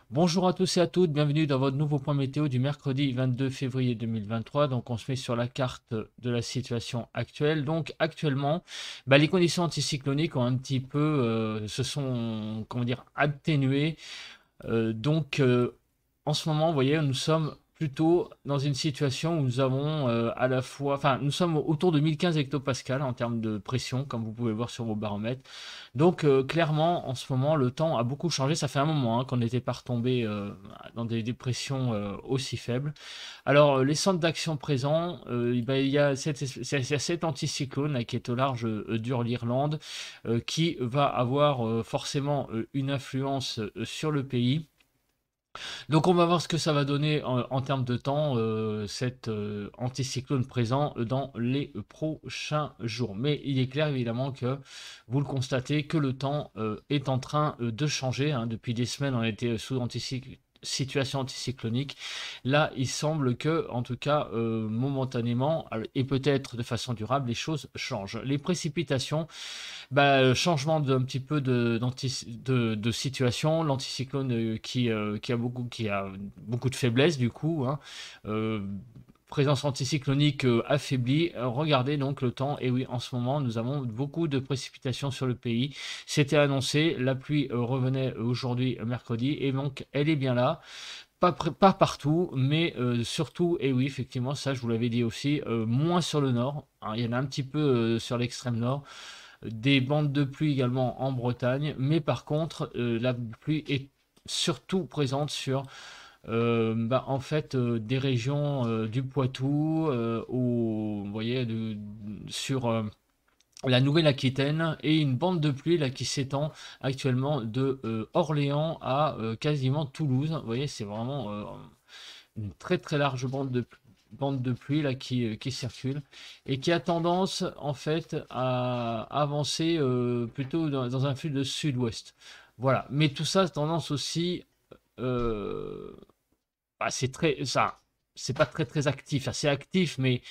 Bonjour à tous et à toutes, bienvenue dans votre nouveau point météo du mercredi 22 février 2023. Donc on se met sur la carte de la situation actuelle. Donc actuellement, les conditions anticycloniques ont un petit peu se sont comment dire atténuées. En ce moment, vous voyez, nous sommes plutôt dans une situation où nous avons à la fois, enfin, nous sommes autour de 1015 hectopascales en termes de pression, comme vous pouvez voir sur vos baromètres. Clairement, en ce moment, le temps a beaucoup changé. Ça fait un moment qu'on n'était pas retombé dans des pressions aussi faibles. Alors, les centres d'action présents, il y a cet anticyclone là, qui est au large d'Irlande, qui va avoir forcément une influence sur le pays. Donc on va voir ce que ça va donner en termes de temps, cet anticyclone présent dans les prochains jours. Mais il est clair évidemment que vous le constatez que le temps est en train de changer, hein. Depuis des semaines, on était sous situation anticyclonique. Là, il semble que, en tout cas, momentanément, et peut-être de façon durable, les choses changent. Les précipitations, changement d'un petit peu de situation, l'anticyclone qui a beaucoup de faiblesse du coup, hein, euh, présence anticyclonique affaiblie. Regardez donc le temps, et oui, en ce moment, nous avons beaucoup de précipitations sur le pays. C'était annoncé, la pluie revenait aujourd'hui, mercredi, et donc elle est bien là. Pas partout, mais surtout, et oui, effectivement, ça je vous l'avais dit aussi, moins sur le nord, hein. Il y en a un petit peu sur l'extrême nord, des bandes de pluie également en Bretagne, mais par contre, la pluie est surtout présente sur en fait des régions du Poitou, vous voyez, sur la Nouvelle-Aquitaine, et une bande de pluie là qui s'étend actuellement de Orléans à quasiment Toulouse. Vous voyez, c'est vraiment une très très large bande de pluie là qui circule et qui a tendance en fait à avancer plutôt dans un flux de sud-ouest. Voilà, mais tout ça a tendance aussi, euh, c'est très ça, c'est pas très très actif, assez actif, mais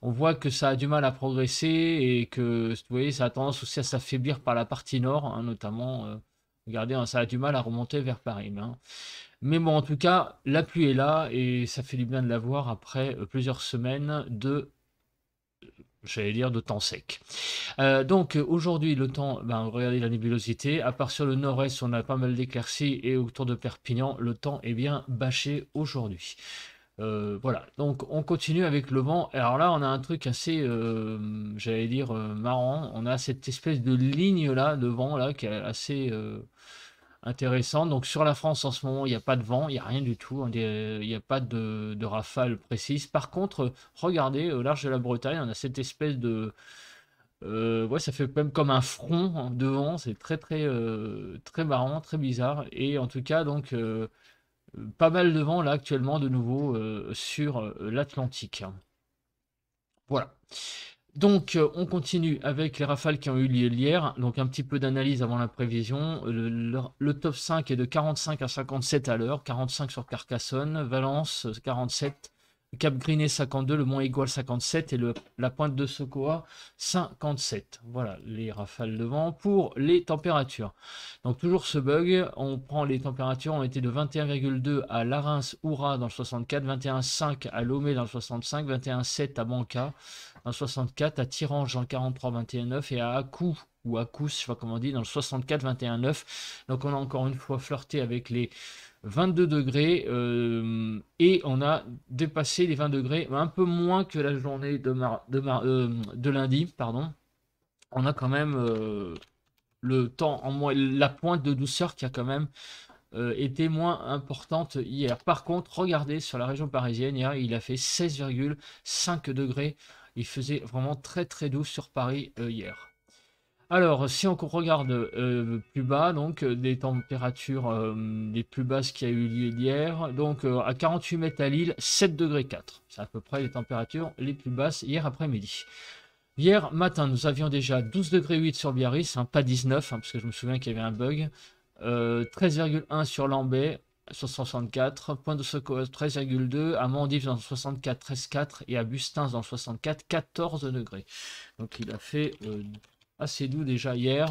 on voit que ça a du mal à progresser et que vous voyez, ça a tendance aussi à s'affaiblir par la partie nord, hein, notamment. Regardez, hein, ça a du mal à remonter vers Paris, hein. Mais bon, en tout cas, la pluie est là et ça fait du bien de la voir après plusieurs semaines de, j'allais dire, de temps sec. Aujourd'hui, le temps, regardez la nébulosité. À part sur le nord-est, on a pas mal d'éclaircies et autour de Perpignan, le temps est bien bâché aujourd'hui. Voilà, donc on continue avec le vent. Alors là, on a un truc assez, j'allais dire, marrant. On a cette espèce de ligne là, de vent là, qui est assez intéressante. Donc sur la France en ce moment, il n'y a pas de vent, il n'y a rien du tout, il n'y a pas de rafale précise. Par contre, regardez, au large de la Bretagne, on a cette espèce de, ouais, ça fait même comme un front hein, de vent. C'est très très très marrant, très bizarre. Et en tout cas, pas mal de vent là actuellement de nouveau sur l'Atlantique. Voilà. On continue avec les rafales qui ont eu lieu hier. Donc, un petit peu d'analyse avant la prévision. Le top 5 est de 45 à 57 à l'heure. 45 sur Carcassonne, Valence 47, Cap Griné 52, le Mont Aigoual 57 et la pointe de Socoa 57. Voilà les rafales de vent. Pour les températures, donc toujours ce bug, on prend les températures, ont été de 21,2 à Larens-Oura dans le 64, 21,5 à Lomé dans le 65, 21,7 à Banca dans le 64, à Tirange dans le 43, 21,9 et à Akou ou Akous, je sais pas comment on dit, dans le 64, 21,9. Donc on a encore une fois flirté avec les 22 degrés et on a dépassé les 20 degrés un peu moins que la journée de lundi, pardon. On a quand même le temps en moins, la pointe de douceur qui a quand même été moins importante hier. Par contre, regardez sur la région parisienne, hier il a fait 16,5 degrés. Il faisait vraiment très très doux sur Paris hier. Alors, si on regarde plus bas, donc des températures les plus basses qui a eu lieu hier, donc à 48 mètres à Lille, 7 degrés 4. C'est à peu près les températures les plus basses hier après-midi. Hier matin, nous avions déjà 12 degrés 8 sur Biarritz, hein, pas 19, hein, parce que je me souviens qu'il y avait un bug. 13,1 sur Lambay, sur 64. Point de Secours, 13,2. À Mandif, dans le 64, 13,4. Et à Bustins, dans le 64, 14 degrés. Donc il a fait assez doux déjà hier.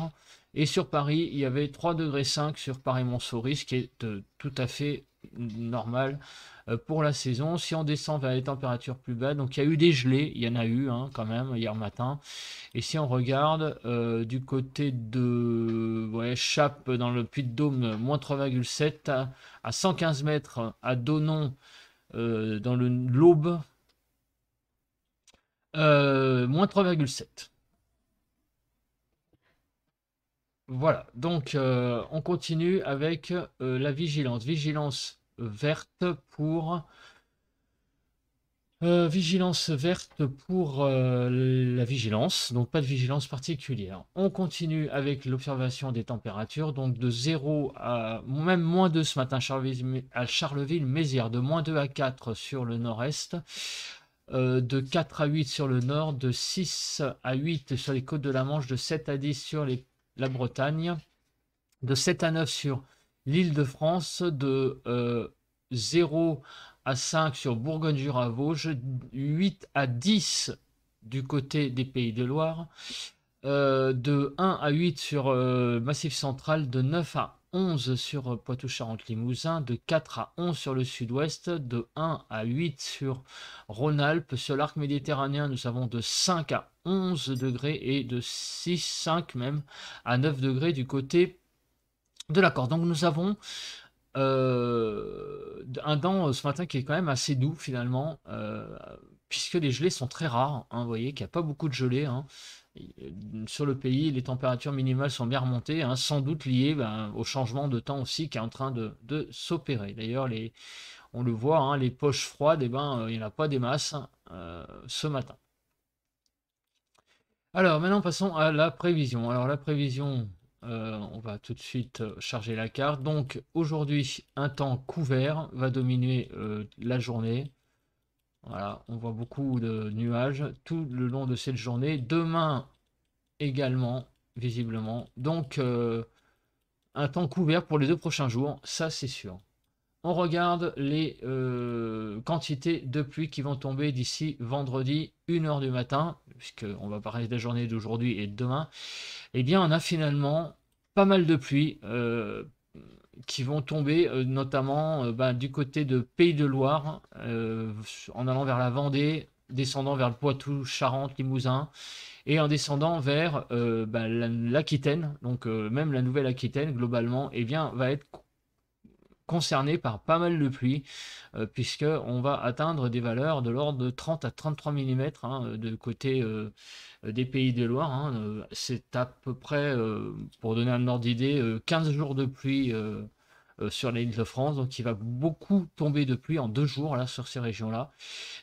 Et sur Paris, il y avait 3,5 degrés sur Paris-Montsouris, ce qui est tout à fait normal pour la saison. Si on descend vers les températures plus bas, donc il y a eu des gelées, il y en a eu hein, quand même hier matin. Et si on regarde du côté de ouais, Chape dans le Puy-de-Dôme, moins 3,7 à 115 mètres à Thonon dans le l'Aube, moins 3,7. Voilà, donc on continue avec la vigilance. Vigilance verte pour la vigilance, donc pas de vigilance particulière. On continue avec l'observation des températures, donc de 0 à même moins 2 ce matin à Charleville-Mézières, de moins 2 à 4 sur le nord-est, de 4 à 8 sur le nord, de 6 à 8 sur les côtes de la Manche, de 7 à 10 sur la Bretagne, de 7 à 9 sur l'Île-de-France, de 0 à 5 sur Bourgogne-Jura-Vosges, 8 à 10 du côté des Pays de Loire, de 1 à 8 sur Massif Central, de 9 à 11 sur Poitou-Charentes-Limousin, de 4 à 11 sur le sud-ouest, de 1 à 8 sur Rhône-Alpes. Sur l'arc méditerranéen, nous avons de 5 à 11 degrés et de 6, 5 même à 9 degrés du côté de la Corse. Donc nous avons un temps ce matin qui est quand même assez doux finalement, puisque les gelées sont très rares. Hein, vous voyez qu'il n'y a pas beaucoup de gelées. Hein. Sur le pays, les températures minimales sont bien remontées, hein, sans doute liées au changement de temps aussi qui est en train de s'opérer. D'ailleurs, on le voit, hein, les poches froides, il n'y en a pas des masses ce matin. Alors maintenant passons à la prévision. Alors la prévision, on va tout de suite charger la carte. Donc aujourd'hui, un temps couvert va dominer la journée. Voilà, on voit beaucoup de nuages tout le long de cette journée. Demain également, visiblement. Donc un temps couvert pour les 2 prochains jours, ça c'est sûr. On regarde les quantités de pluie qui vont tomber d'ici vendredi 1h du matin, puisqu'on va parler de la journée d'aujourd'hui et de demain. Eh bien, on a finalement pas mal de pluie qui vont tomber, notamment du côté de Pays de Loire, en allant vers la Vendée, descendant vers le Poitou, Charentes, Limousin, et en descendant vers l'Aquitaine, donc même la Nouvelle-Aquitaine, globalement, eh bien, va être concerné par pas mal de pluie, puisqu'on va atteindre des valeurs de l'ordre de 30 à 33 mm hein, de côté des Pays de Loire. Hein, c'est à peu près, pour donner un ordre d'idée, 15 jours de pluie sur l'île de France, donc il va beaucoup tomber de pluie en 2 jours là sur ces régions-là.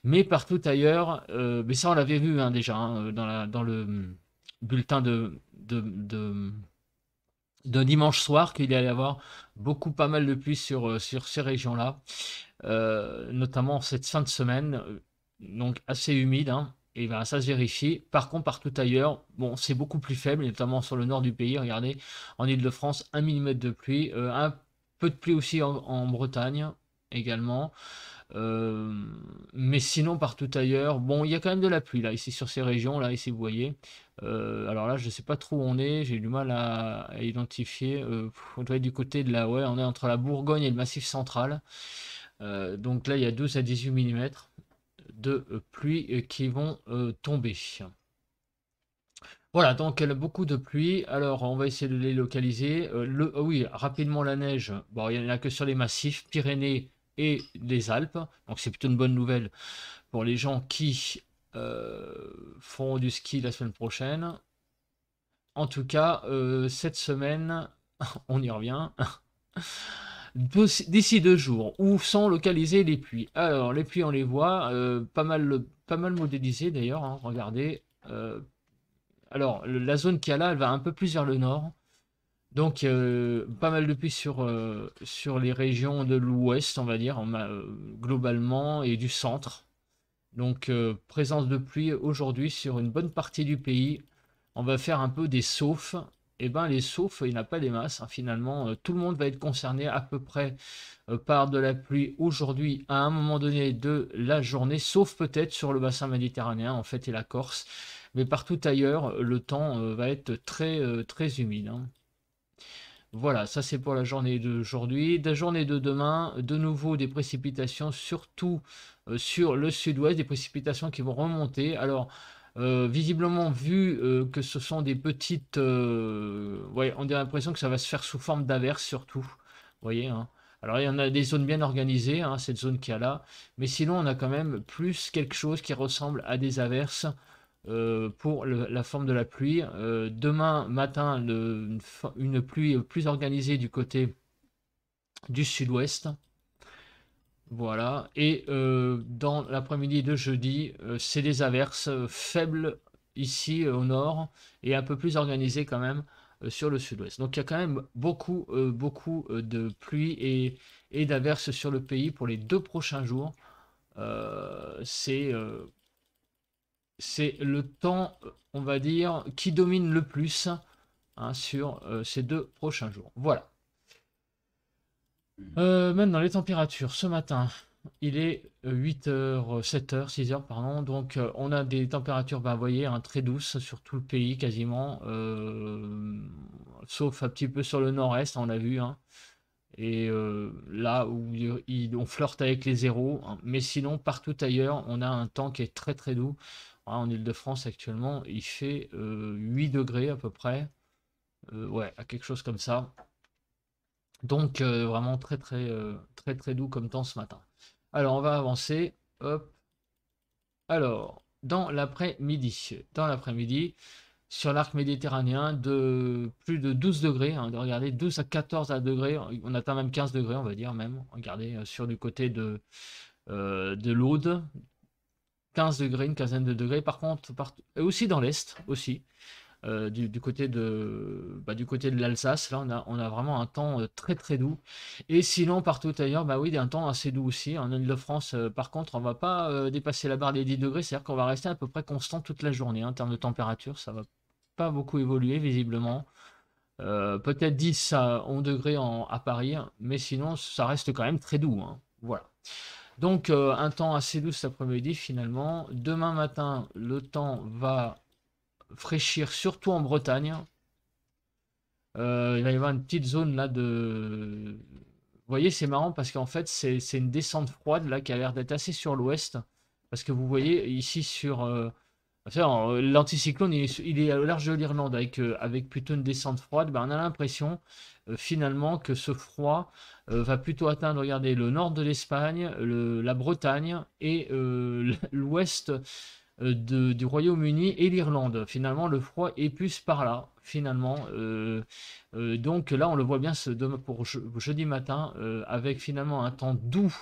Mais partout ailleurs, mais ça on l'avait vu hein, déjà hein, dans le bulletin de dimanche soir qu'il allait y avoir pas mal de pluie sur ces régions-là, notamment cette fin de semaine, donc assez humide, hein, et ben, ça se vérifie. Par contre, partout ailleurs, bon, c'est beaucoup plus faible, notamment sur le nord du pays. Regardez, en Île-de-France, 1 mm de pluie, un peu de pluie aussi en Bretagne également. Mais sinon, partout ailleurs, bon, il y a quand même de la pluie là, ici sur ces régions, là, ici vous voyez. Alors là, je ne sais pas trop où on est, j'ai du mal à identifier. On doit être du côté de la. Ouais, on est entre la Bourgogne et le Massif central. Donc là, il y a 12 à 18 mm de pluie qui vont tomber. Voilà, donc elle a beaucoup de pluie. Alors, on va essayer de les localiser. Oui, rapidement la neige. Bon, il n'y en a que sur les massifs, Pyrénées et les Alpes. Donc, c'est plutôt une bonne nouvelle pour les gens qui feront du ski la semaine prochaine. En tout cas, cette semaine, on y revient. D'ici 2 jours, où sont localisées les pluies? Alors, les pluies, on les voit, pas mal modélisées d'ailleurs. Hein, regardez. Alors, la zone qu'il y a là, elle va un peu plus vers le nord. Donc, pas mal de pluie sur les régions de l'ouest, on va dire, globalement, et du centre. Donc, présence de pluie aujourd'hui sur une bonne partie du pays. On va faire un peu des saufs. Et ben, les saufs, il n'y en a pas des masses. Hein, finalement, tout le monde va être concerné à peu près par de la pluie aujourd'hui à un moment donné de la journée, sauf peut-être sur le bassin méditerranéen, et la Corse. Mais partout ailleurs, le temps va être très humide. Hein. Voilà, ça c'est pour la journée d'aujourd'hui. La journée de demain, de nouveau des précipitations, surtout sur le sud-ouest, des précipitations qui vont remonter. Alors, visiblement, vu que ce sont des petites... ouais, on a l'impression que ça va se faire sous forme d'averses surtout. Vous voyez, hein. Alors, il y en a des zones bien organisées, hein, cette zone qu'il y a là. Mais sinon, on a quand même plus quelque chose qui ressemble à des averses pour la forme de la pluie. Demain matin, une pluie plus organisée du côté du sud-ouest. Voilà. Et dans l'après-midi de jeudi, c'est des averses faibles ici au nord et un peu plus organisées quand même sur le sud-ouest. Donc il y a quand même beaucoup de pluie et d'averses sur le pays pour les 2 prochains jours. Euh, c'est euh, c'est le temps, on va dire, qui domine le plus hein, sur ces 2 prochains jours. Voilà. Maintenant, les températures. Ce matin, il est 8h, 7h, 6h, pardon. Donc, on a des températures, bah, vous voyez, hein, très douces sur tout le pays quasiment. Sauf un petit peu sur le nord-est, on l'a vu. Hein. Et là où on flirte avec les zéros. Hein. Mais sinon, partout ailleurs, on a un temps qui est très très doux. En Île-de-France actuellement, il fait 8 degrés à peu près. Ouais, à quelque chose comme ça. Donc vraiment très très doux comme temps ce matin. Alors on va avancer. Hop. Alors, dans l'après-midi, sur l'arc méditerranéen, de plus de 12 degrés, hein, regardez, 12 à 14 degrés, on atteint même 15 degrés, on va dire même. Regardez, sur du côté de l'Aude, 15 degrés, une quinzaine de degrés. Par contre, et aussi dans l'Est, aussi. Du côté de l'Alsace, là on a vraiment un temps très très doux. Et sinon partout ailleurs, bah oui, un temps assez doux aussi. En Île-de-France, par contre, on va pas dépasser la barre des 10 degrés, c'est-à-dire qu'on va rester à peu près constant toute la journée hein, en termes de température. Ça va pas beaucoup évoluer visiblement. Peut-être 10 à 11 degrés à Paris, mais sinon ça reste quand même très doux. Hein. Voilà. Donc un temps assez doux cet après-midi finalement. Demain matin, le temps va fraîchir, surtout en Bretagne. Il va y avoir une petite zone là de. Vous voyez, c'est marrant parce qu'en fait, c'est une descente froide là qui a l'air d'être assez sur l'ouest. Parce que vous voyez ici sur. L'anticyclone, il est au large de l'Irlande avec plutôt une descente froide. Ben, on a l'impression finalement que ce froid va plutôt atteindre, regardez, le nord de l'Espagne, la Bretagne et l'ouest du Royaume-Uni et l'Irlande. Finalement, le froid est plus par là, finalement. Donc là, on le voit bien pour jeudi matin, avec finalement un temps doux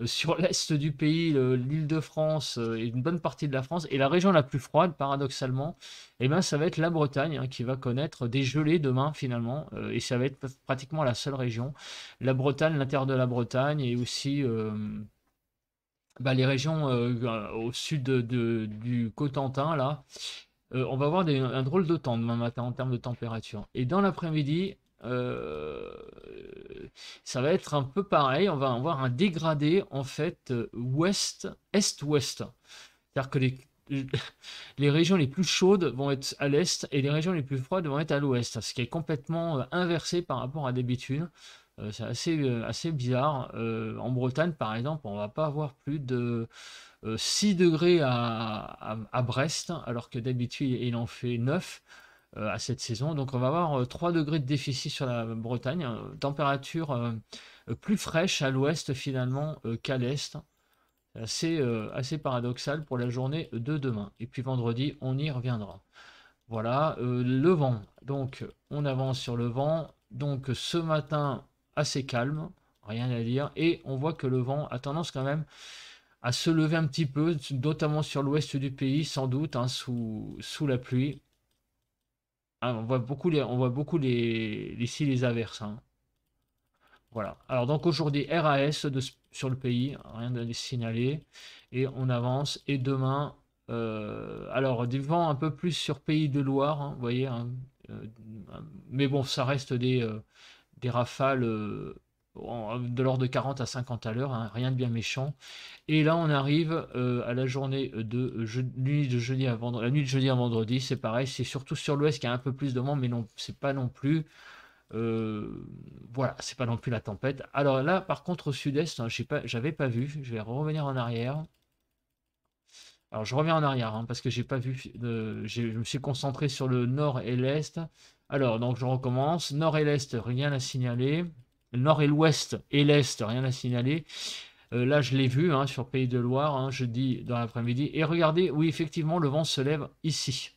sur l'est du pays, l'Île-de-France et une bonne partie de la France. Et la région la plus froide, paradoxalement, eh ben, ça va être la Bretagne hein, qui va connaître des gelées demain, finalement. Et ça va être pratiquement la seule région. La Bretagne, l'intérieur de la Bretagne et aussi bah, les régions au sud du Cotentin, là, on va avoir un drôle de temps demain matin en termes de température. Et dans l'après-midi, ça va être un peu pareil. On va avoir un dégradé en fait est-ouest. C'est-à-dire que les régions les plus chaudes vont être à l'est et les régions les plus froides vont être à l'ouest, ce qui est complètement inversé par rapport à d'habitude. C'est assez bizarre. En Bretagne, par exemple, on va pas avoir plus de 6 degrés à Brest, alors que d'habitude, il en fait 9 à cette saison. Donc, on va avoir 3 degrés de déficit sur la Bretagne. Température plus fraîche à l'ouest, finalement, qu'à l'est. Assez paradoxal pour la journée de demain. Et puis vendredi, on y reviendra. Voilà, le vent. Donc, on avance sur le vent. Donc, ce matin, assez calme, rien à dire. Et on voit que le vent a tendance quand même à se lever un petit peu, notamment sur l'ouest du pays, sans doute, hein, sous la pluie. Ah, on voit beaucoup ici les averses. Hein. Voilà. Alors donc aujourd'hui, RAS sur le pays, rien de signaler. Et on avance. Et demain, alors des vents un peu plus sur Pays de Loire, hein, vous voyez. Hein, euh, mais bon, ça reste des rafales de l'ordre de 40 à 50 à l'heure, hein, rien de bien méchant. Et là, on arrive à la journée nuit de jeudi la nuit de jeudi à vendredi, c'est pareil, c'est surtout sur l'ouest qu'il y a un peu plus de vent, mais non, c'est pas non plus. Voilà, c'est pas non plus la tempête. Alors là, par contre, au sud-est, hein, j'avais pas vu. Je vais revenir en arrière. Alors je reviens en arrière hein, parce que j'ai pas vu. Je me suis concentré sur le nord et l'est. Alors donc je recommence. Nord et l'est, rien à signaler. Nord et l'ouest et l'est, rien à signaler. Là, je l'ai vu hein, sur Pays de Loire, hein, jeudi dans l'après-midi. Et regardez, oui, effectivement, le vent se lève ici.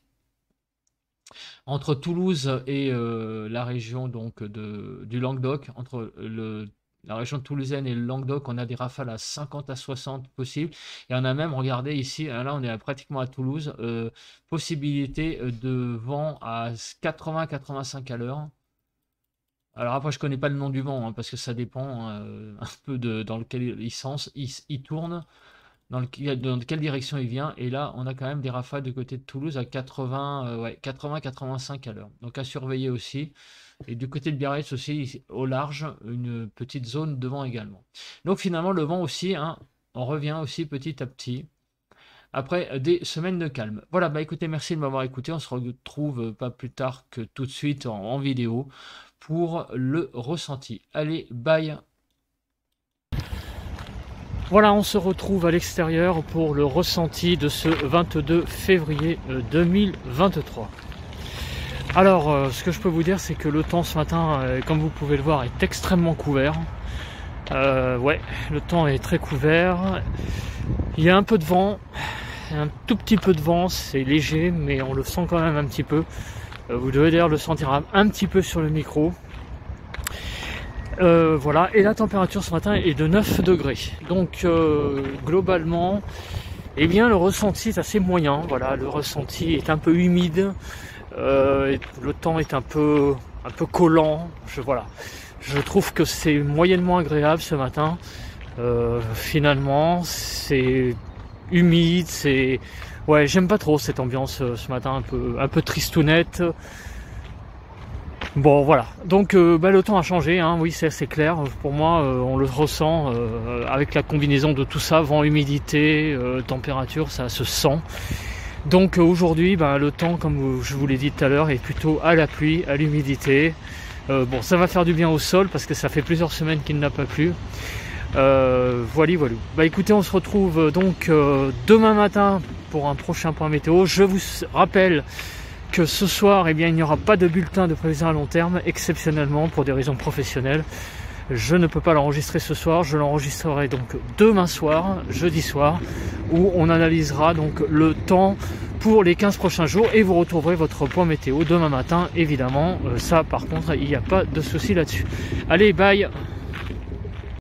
Entre Toulouse et la région donc, du Languedoc, entre la région toulousaine et le Languedoc, on a des rafales à 50 à 60 possibles. Et on a même, regardez ici, là on est pratiquement à Toulouse, possibilité de vent à 80-85 à l'heure. Alors après, je connais pas le nom du vent, hein, parce que ça dépend un peu dans lequel il tourne, dans quelle direction il vient. Et là, on a quand même des rafales du côté de Toulouse à 80-85 à l'heure. Donc à surveiller aussi. Et du côté de Biarritz aussi, au large, une petite zone de vent également. Donc finalement, le vent aussi, hein, on revient aussi petit à petit. Après des semaines de calme. Voilà, bah écoutez, merci de m'avoir écouté. On se retrouve pas plus tard que tout de suite en vidéo pour le ressenti. Allez, bye. Voilà, on se retrouve à l'extérieur pour le ressenti de ce 22 février 2023. Alors, ce que je peux vous dire, c'est que le temps ce matin, comme vous pouvez le voir, est extrêmement couvert. Ouais, le temps est très couvert. Il y a un peu de vent, un tout petit peu de vent, c'est léger, mais on le sent quand même un petit peu. Vous devez d'ailleurs le sentir un petit peu sur le micro. Voilà, et la température ce matin est de 9 degrés. Donc globalement, eh bien le ressenti est assez moyen. Voilà, le ressenti est un peu humide. Le temps est un peu collant. Voilà. Je trouve que c'est moyennement agréable ce matin. Finalement, c'est humide, ouais, j'aime pas trop cette ambiance ce matin un peu tristounette. Bon voilà, donc le temps a changé, hein. Oui c'est assez clair, pour moi on le ressent avec la combinaison de tout ça, vent, humidité, température, ça se sent. Donc aujourd'hui le temps, comme je vous l'ai dit tout à l'heure, est plutôt à la pluie, à l'humidité. Bon, ça va faire du bien au sol parce que ça fait plusieurs semaines qu'il n'a pas plu. Voilà. Bah écoutez, on se retrouve donc demain matin pour un prochain point météo. Je vous rappelle que ce soir, eh bien, il n'y aura pas de bulletin de prévision à long terme, exceptionnellement pour des raisons professionnelles. Je ne peux pas l'enregistrer ce soir, je l'enregistrerai donc demain soir, jeudi soir, où on analysera donc le temps pour les 15 prochains jours et vous retrouverez votre point météo demain matin, évidemment. Ça par contre, il n'y a pas de souci là-dessus. Allez, bye!